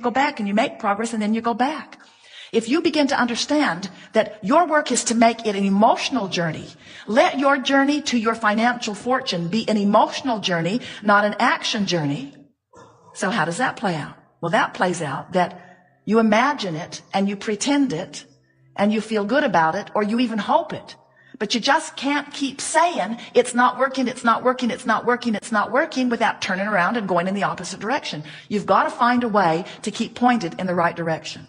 go back and you make progress and then you go back. If you begin to understand that your work is to make it an emotional journey, let your journey to your financial fortune be an emotional journey, not an action journey. So how does that play out? Well, that plays out that you imagine it and you pretend it and you feel good about it, or you even hope it. But you just can't keep saying it's not working, it's not working, it's not working, it's not working without turning around and going in the opposite direction. You've got to find a way to keep pointed in the right direction.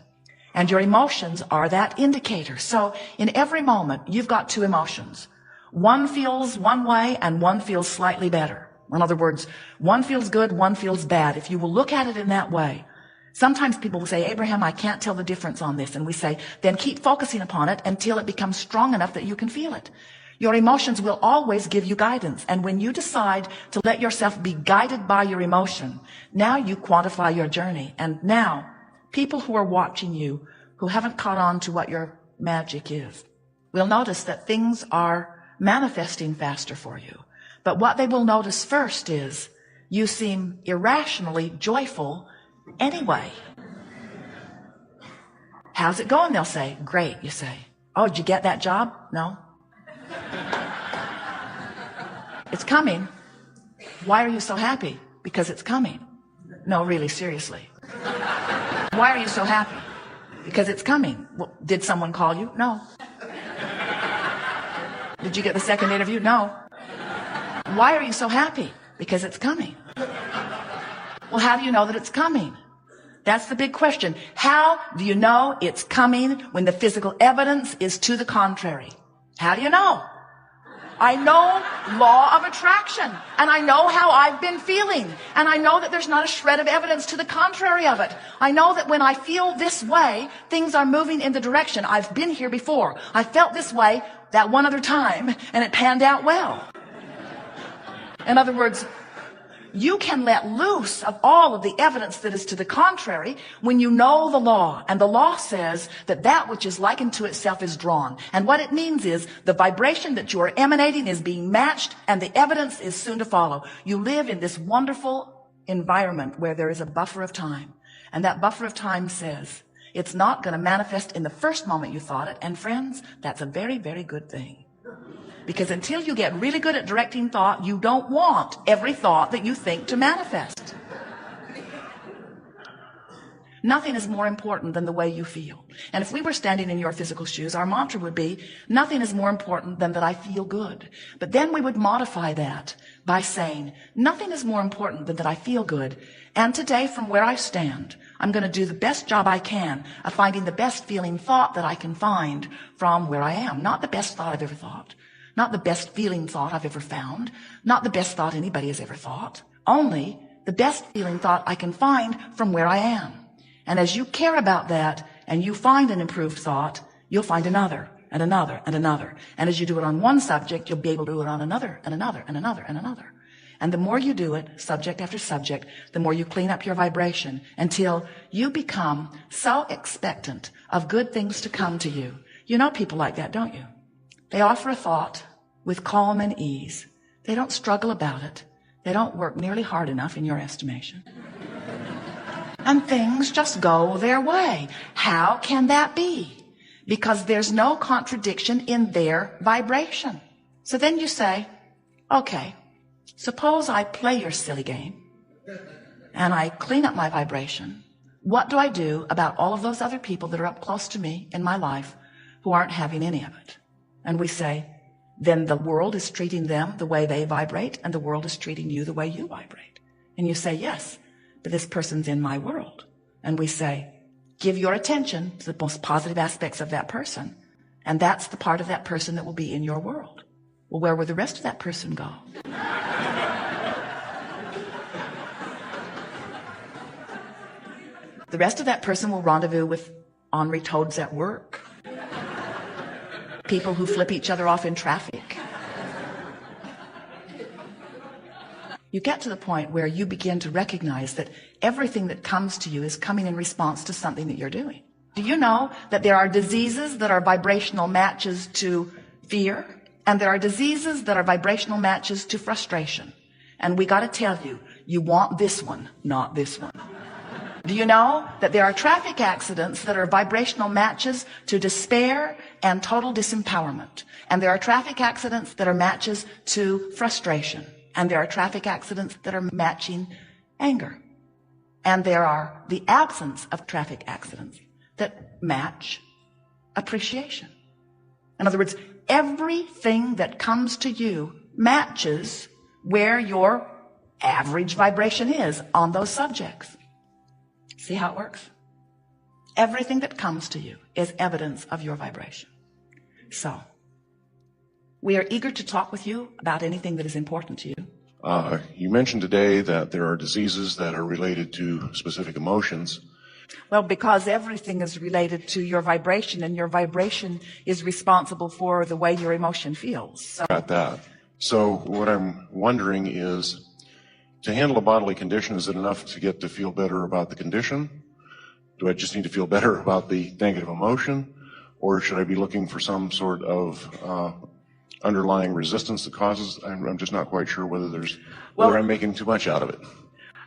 And your emotions are that indicator. So in every moment, you've got two emotions. One feels one way and one feels slightly better. In other words, one feels good, one feels bad. If you will look at it in that way. Sometimes people will say, Abraham, I can't tell the difference on this. And we say, then keep focusing upon it until it becomes strong enough that you can feel it. Your emotions will always give you guidance. And when you decide to let yourself be guided by your emotion, now you quantify your journey. And now people who are watching you, who haven't caught on to what your magic is, will notice that things are manifesting faster for you. But what they will notice first is you seem irrationally joyful anyway. How's it going? They'll say, great. You say, oh, did you get that job? No. It's coming. Why are you so happy? Because it's coming. No, really, seriously. Why are you so happy? Because it's coming. Well, did someone call you? No. Did you get the second interview? No. Why are you so happy? Because it's coming. Well, how do you know that it's coming? That's the big question. How do you know it's coming when the physical evidence is to the contrary? How do you know? I know law of attraction, and I know how I've been feeling, and I know that there's not a shred of evidence to the contrary of it. I know that when I feel this way, things are moving in the direction. I've been here before. I felt this way that one other time, and it panned out well. In other words, you can let loose of all of the evidence that is to the contrary when you know the law. And the law says that that which is likened to itself is drawn. And what it means is the vibration that you are emanating is being matched, and the evidence is soon to follow. You live in this wonderful environment where there is a buffer of time. And that buffer of time says it's not going to manifest in the first moment you thought it. And friends, that's a very, very good thing. Because until you get really good at directing thought, you don't want every thought that you think to manifest. Nothing is more important than the way you feel. And if we were standing in your physical shoes, our mantra would be, nothing is more important than that I feel good. But then we would modify that by saying, nothing is more important than that I feel good. And today, from where I stand, I'm going to do the best job I can of finding the best feeling thought that I can find from where I am. Not the best thought I've ever thought. Not the best feeling thought I've ever found. Not the best thought anybody has ever thought. Only the best feeling thought I can find from where I am. And as you care about that and you find an improved thought, you'll find another and another and another. And as you do it on one subject, you'll be able to do it on another and another and another and another. And the more you do it, subject after subject, the more you clean up your vibration until you become so expectant of good things to come to you. You know people like that, don't you? They offer a thought with calm and ease. They don't struggle about it. They don't work nearly hard enough in your estimation. And things just go their way. How can that be? Because there's no contradiction in their vibration. So then you say, okay, suppose I play your silly game and I clean up my vibration. What do I do about all of those other people that are up close to me in my life who aren't having any of it? And we say, then the world is treating them the way they vibrate, and the world is treating you the way you vibrate. And you say, yes, but this person's in my world. And we say, give your attention to the most positive aspects of that person. And that's the part of that person that will be in your world. Well, where will the rest of that person go? The rest of that person will rendezvous with ornery toads at work. People who flip each other off in traffic. You get to the point where you begin to recognize that everything that comes to you is coming in response to something that you're doing. Do you know that there are diseases that are vibrational matches to fear? And there are diseases that are vibrational matches to frustration. And we got to tell you, you want this one, not this one. Do you know that there are traffic accidents that are vibrational matches to despair and total disempowerment? And there are traffic accidents that are matches to frustration. And there are traffic accidents that are matching anger. And there are the absence of traffic accidents that match appreciation. In other words, everything that comes to you matches where your average vibration is on those subjects. See how it works? Everything that comes to you is evidence of your vibration. So, we are eager to talk with you about anything that is important to you. You mentioned today that there are diseases that are related to specific emotions. Well, because everything is related to your vibration, and your vibration is responsible for the way your emotion feels. So, Got that. So what I'm wondering is, to handle a bodily condition, is it enough to get to feel better about the condition? Do I just need to feel better about the negative emotion? Or should I be looking for some sort of underlying resistance that causes? I'm just not quite sure whether I'm making too much out of it.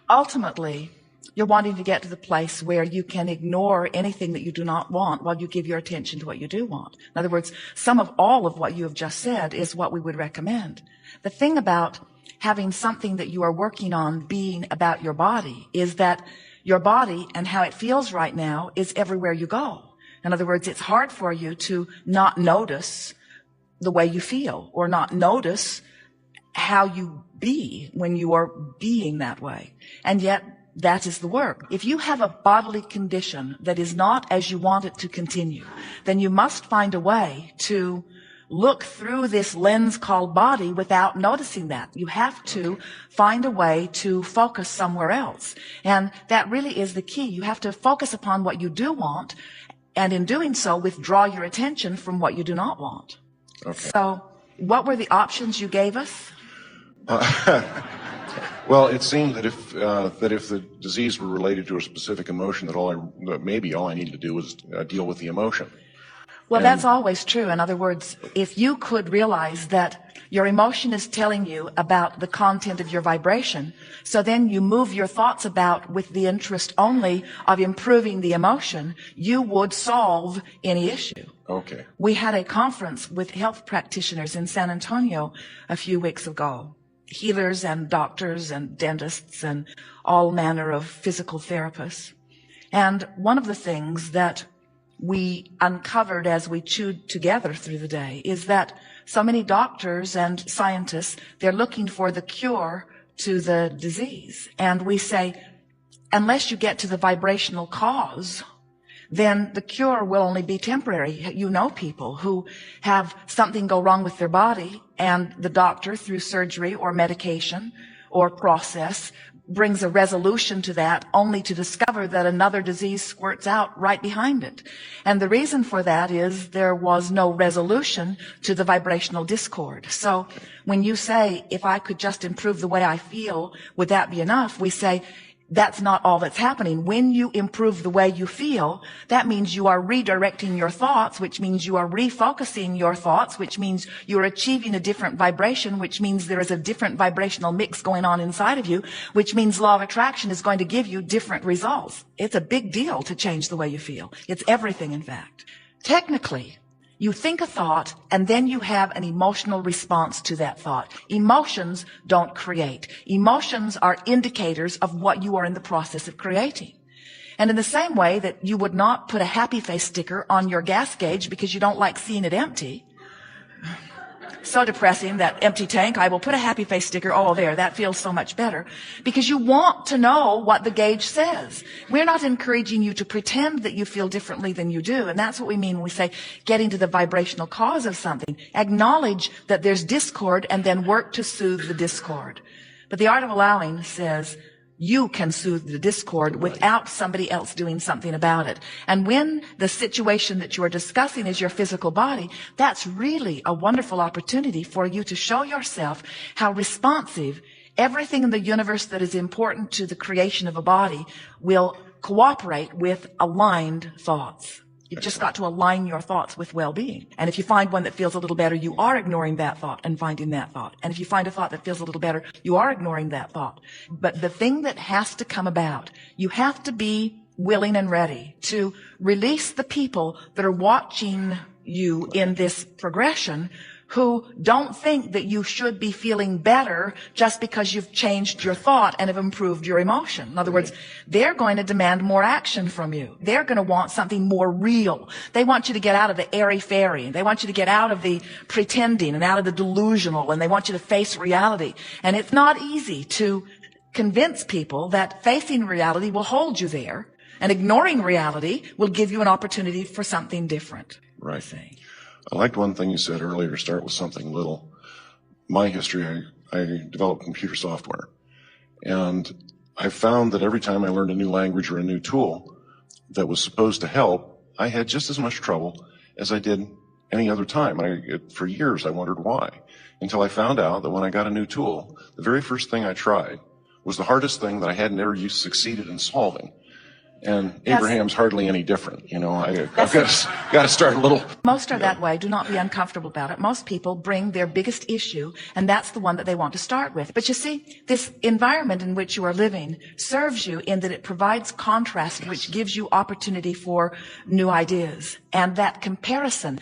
Ultimately, you're wanting to get to the place where you can ignore anything that you do not want while you give your attention to what you do want. In other words, some of all of what you have just said is what we would recommend. The thing about having something that you are working on being about your body is that your body and how it feels right now is everywhere you go. In other words, it's hard for you to not notice the way you feel or not notice how you be when you are being that way. And yet, that is the work. If you have a bodily condition that is not as you want it to continue, then you must find a way to look through this lens called body without noticing that. You have to find a way to focus somewhere else. And that really is the key. You have to focus upon what you do want, and in doing so, withdraw your attention from what you do not want. Okay. So, what were the options you gave us? Well, it seemed that if the disease were related to a specific emotion, that maybe all I needed to do was deal with the emotion. Well, that's always true. In other words, if you could realize that your emotion is telling you about the content of your vibration, so then you move your thoughts about with the interest only of improving the emotion, you would solve any issue. Okay. We had a conference with health practitioners in San Antonio a few weeks ago. Healers and doctors and dentists and all manner of physical therapists. And one of the things that we uncovered as we chewed together through the day is that so many doctors and scientists, they're looking for the cure to the disease. And we say, unless you get to the vibrational cause, then the cure will only be temporary. You know people who have something go wrong with their body, and the doctor, through surgery or medication or process, brings a resolution to that, only to discover that another disease squirts out right behind it. And the reason for that is there was no resolution to the vibrational discord. So when you say, if I could just improve the way I feel, would that be enough? We say, that's not all that's happening. When you improve the way you feel, that means you are redirecting your thoughts, which means you are refocusing your thoughts, which means you're achieving a different vibration, which means there is a different vibrational mix going on inside of you, which means law of attraction is going to give you different results. It's a big deal to change the way you feel. It's everything, in fact. Technically, you think a thought, and then you have an emotional response to that thought. Emotions don't create. Emotions are indicators of what you are in the process of creating. And in the same way that you would not put a happy face sticker on your gas gauge because you don't like seeing it empty. So depressing, that empty tank. I will put a happy face sticker. Oh, there, that feels so much better. Because you want to know what the gauge says. We're not encouraging you to pretend that you feel differently than you do. And that's what we mean when we say getting to the vibrational cause of something. Acknowledge that there's discord and then work to soothe the discord. But the art of allowing says, you can soothe the discord without somebody else doing something about it. And when the situation that you are discussing is your physical body, that's really a wonderful opportunity for you to show yourself how responsive everything in the universe that is important to the creation of a body will cooperate with aligned thoughts. You've just got to align your thoughts with well-being. And if you find one that feels a little better, you are ignoring that thought and finding that thought. And if you find a thought that feels a little better, you are ignoring that thought. But the thing that has to come about, you have to be willing and ready to release the people that are watching you in this progression, who don't think that you should be feeling better just because you've changed your thought and have improved your emotion. In other words, they're going to demand more action from you. They're going to want something more real. They want you to get out of the airy-fairy. They want you to get out of the pretending and out of the delusional, and they want you to face reality. And it's not easy to convince people that facing reality will hold you there, and ignoring reality will give you an opportunity for something different. Right. I liked one thing you said earlier, start with something little. My history, I developed computer software. And I found that every time I learned a new language or a new tool that was supposed to help, I had just as much trouble as I did any other time. For years, I wondered why. Until I found out that when I got a new tool, the very first thing I tried was the hardest thing that I hadn't ever succeeded in solving. And Abraham's hardly any different. You know, I've got to start a little. Most are that way. Do not be uncomfortable about it. Most people bring their biggest issue, and that's the one that they want to start with. But you see, this environment in which you are living serves you in that it provides contrast, which gives you opportunity for new ideas. And that comparison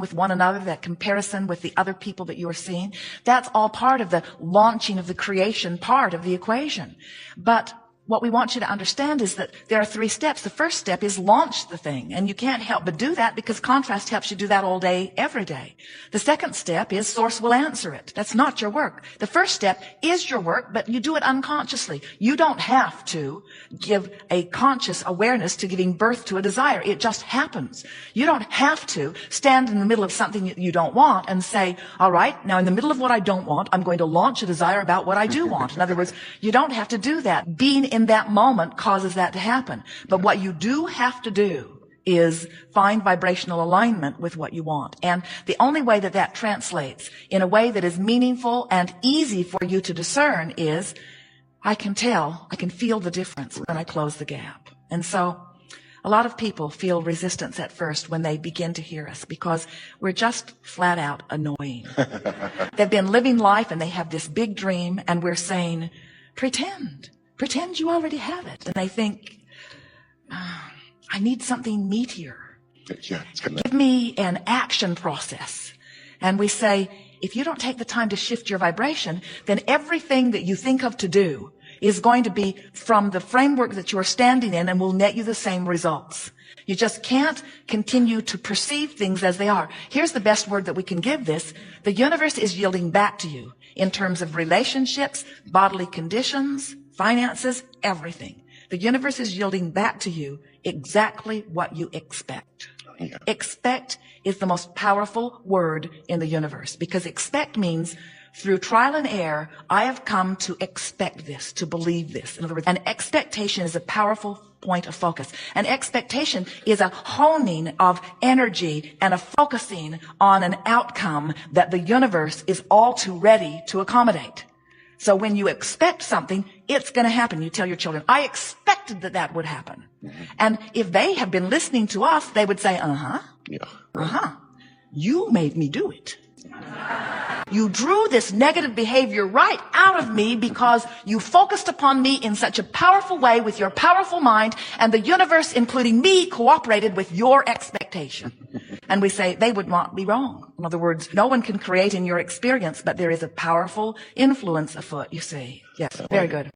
with one another, that comparison with the other people that you are seeing, that's all part of the launching of the creation part of the equation. But what we want you to understand is that there are 3 steps. The first step is launch the thing. And you can't help but do that because contrast helps you do that all day, every day. The second step is source will answer it. That's not your work. The first step is your work, but you do it unconsciously. You don't have to give a conscious awareness to giving birth to a desire. It just happens. You don't have to stand in the middle of something that you don't want and say, all right, now in the middle of what I don't want, I'm going to launch a desire about what I do want. In other words, you don't have to do that. Being in that moment causes that to happen. But what you do have to do is find vibrational alignment with what you want. And the only way that that translates in a way that is meaningful and easy for you to discern is, I can feel the difference when I close the gap. And so a lot of people feel resistance at first when they begin to hear us because we're just flat out annoying. They've been living life and they have this big dream and we're saying, pretend you already have it. And they think, I need something meatier. Give me an action process. And we say, if you don't take the time to shift your vibration, then everything that you think of to do is going to be from the framework that you're standing in and will net you the same results. You just can't continue to perceive things as they are. Here's the best word that we can give this. The universe is yielding back to you in terms of relationships, bodily conditions, finances, everything. The universe is yielding back to you exactly what you expect. Yeah. Expect is the most powerful word in the universe because expect means through trial and error, I have come to expect this, to believe this. In other words, an expectation is a powerful point of focus. An expectation is a honing of energy and a focusing on an outcome that the universe is all too ready to accommodate. So when you expect something, it's going to happen. You tell your children, I expected that would happen. Mm-hmm. And if they have been listening to us, they would say, you made me do it. You drew this negative behavior right out of me because you focused upon me in such a powerful way with your powerful mind, and the universe, including me, cooperated with your expectation. And we say they would not be wrong. In other words, no one can create in your experience, but there is a powerful influence afoot, you see. Yes, very good.